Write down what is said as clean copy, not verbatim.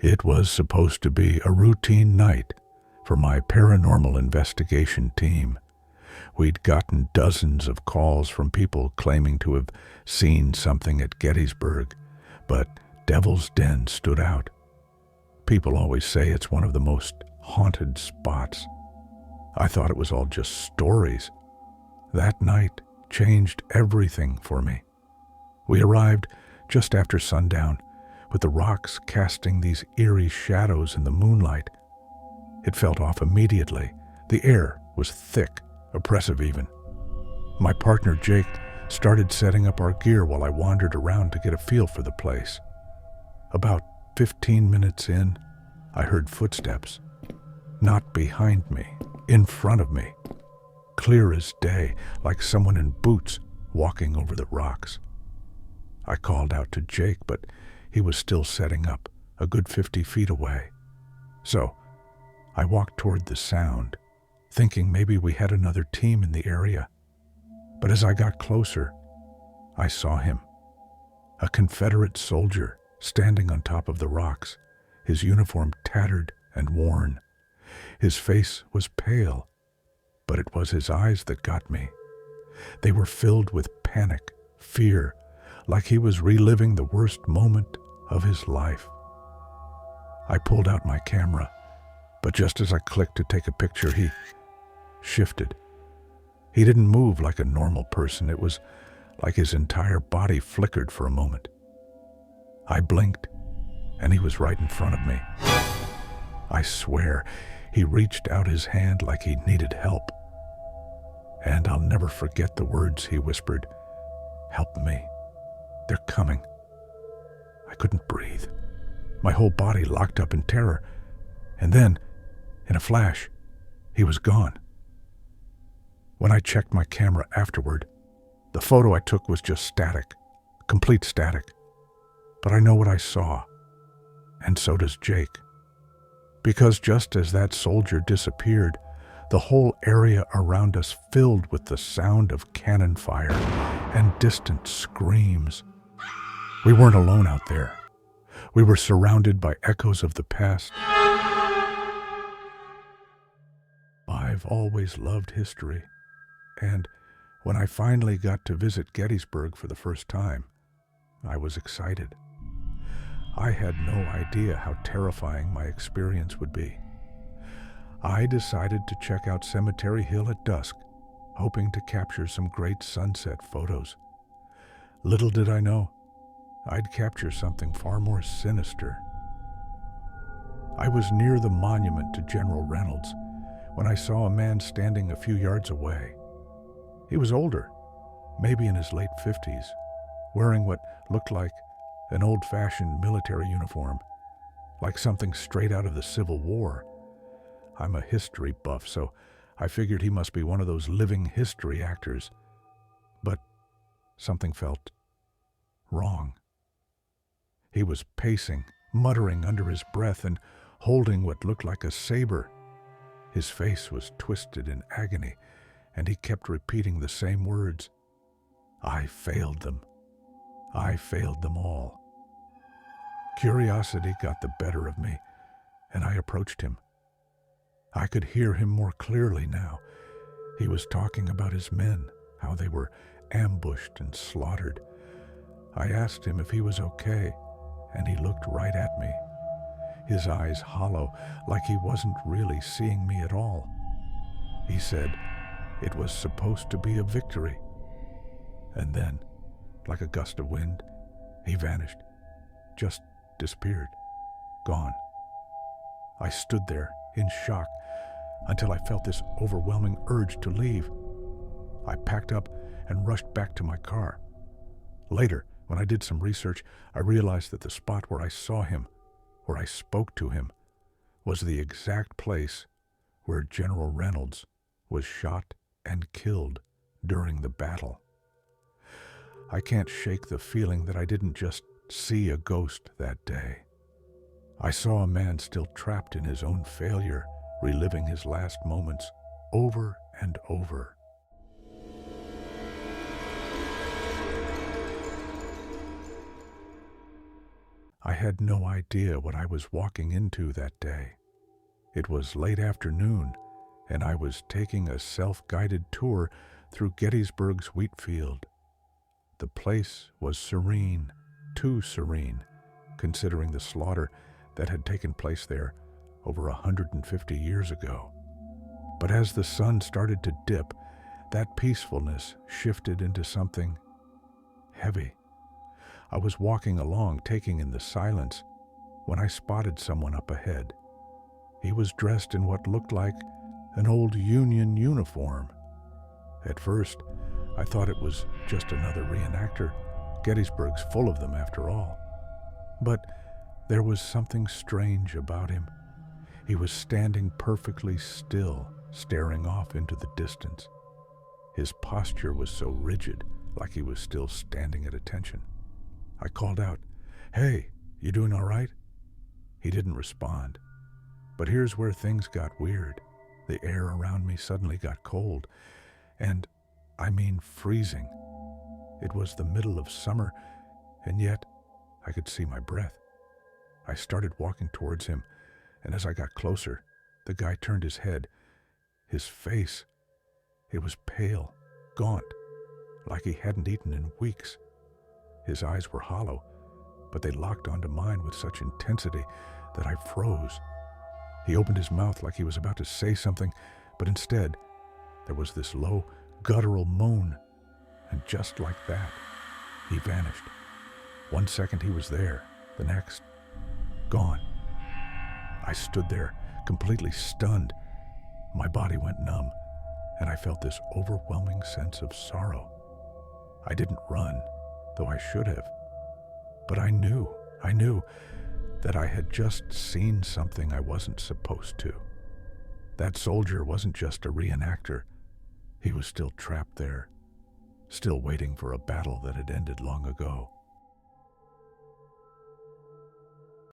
It was supposed to be a routine night for my paranormal investigation team. We'd gotten dozens of calls from people claiming to have seen something at Gettysburg, but Devil's Den stood out. People always say it's one of the most haunted spots. I thought it was all just stories. That night changed everything for me. We arrived just after sundown, with the rocks casting these eerie shadows in the moonlight. It felt off immediately. The air was thick, oppressive even. My partner Jake started setting up our gear while I wandered around to get a feel for the place. About 15 minutes in, I heard footsteps. Not behind me, in front of me. Clear as day, like someone in boots walking over the rocks. I called out to Jake, but he was still setting up, a good 50 feet away. So I walked toward the sound, thinking maybe we had another team in the area. But as I got closer, I saw him. A Confederate soldier standing on top of the rocks, his uniform tattered and worn. His face was pale, but it was his eyes that got me. They were filled with panic, fear, like he was reliving the worst moment of his life. I pulled out my camera, but just as I clicked to take a picture, he shifted. He didn't move like a normal person. It was like his entire body flickered for a moment. I blinked, and he was right in front of me. I swear, he reached out his hand like he needed help. And I'll never forget the words he whispered. "Help me. They're coming." I couldn't breathe. My whole body locked up in terror. And then, in a flash, he was gone. When I checked my camera afterward, the photo I took was just static, complete static. But I know what I saw, and so does Jake. Because just as that soldier disappeared, the whole area around us filled with the sound of cannon fire and distant screams. We weren't alone out there. We were surrounded by echoes of the past. I've always loved history, and when I finally got to visit Gettysburg for the first time, I was excited. I had no idea how terrifying my experience would be. I decided to check out Cemetery Hill at dusk, hoping to capture some great sunset photos. Little did I know, I'd capture something far more sinister. I was near the monument to General Reynolds when I saw a man standing a few yards away. He was older, maybe in his late 50s, wearing what looked like an old-fashioned military uniform, like something straight out of the Civil War. I'm a history buff, so I figured he must be one of those living history actors. But something felt wrong. He was pacing, muttering under his breath, and holding what looked like a saber. His face was twisted in agony, and he kept repeating the same words. I failed them. I failed them all. Curiosity got the better of me, and I approached him. I could hear him more clearly now. He was talking about his men, how they were ambushed and slaughtered. I asked him if he was okay, and he looked right at me, his eyes hollow, like he wasn't really seeing me at all. He said it was supposed to be a victory. And then, like a gust of wind, he vanished, just disappeared, gone. I stood there in shock until I felt this overwhelming urge to leave. I packed up and rushed back to my car. Later, when I did some research, I realized that the spot where I saw him, where I spoke to him, was the exact place where General Reynolds was shot and killed during the battle. I can't shake the feeling that I didn't just see a ghost that day. I saw a man still trapped in his own failure, reliving his last moments over and over. I had no idea what I was walking into that day. It was late afternoon, and I was taking a self-guided tour through Gettysburg's wheat field. The place was serene, too serene, considering the slaughter that had taken place there over 150 years ago. But as the sun started to dip, that peacefulness shifted into something heavy. I was walking along, taking in the silence, when I spotted someone up ahead. He was dressed in what looked like an old Union uniform. At first, I thought it was just another reenactor. Gettysburg's full of them, after all. But there was something strange about him. He was standing perfectly still, staring off into the distance. His posture was so rigid, like he was still standing at attention. I called out, "Hey, you doing all right?" He didn't respond. But here's where things got weird. The air around me suddenly got cold, and I mean freezing. It was the middle of summer, and yet I could see my breath. I started walking towards him, and as I got closer, the guy turned his head. His face, it was pale, gaunt, like he hadn't eaten in weeks. His eyes were hollow, but they locked onto mine with such intensity that I froze. He opened his mouth like he was about to say something, but instead, there was this low, guttural moan, and just like that, he vanished. 1 second he was there, the next, gone. I stood there, completely stunned. My body went numb, and I felt this overwhelming sense of sorrow. I didn't run, though I should have. But I knew that I had just seen something I wasn't supposed to. That soldier wasn't just a reenactor. He was still trapped there, still waiting for a battle that had ended long ago.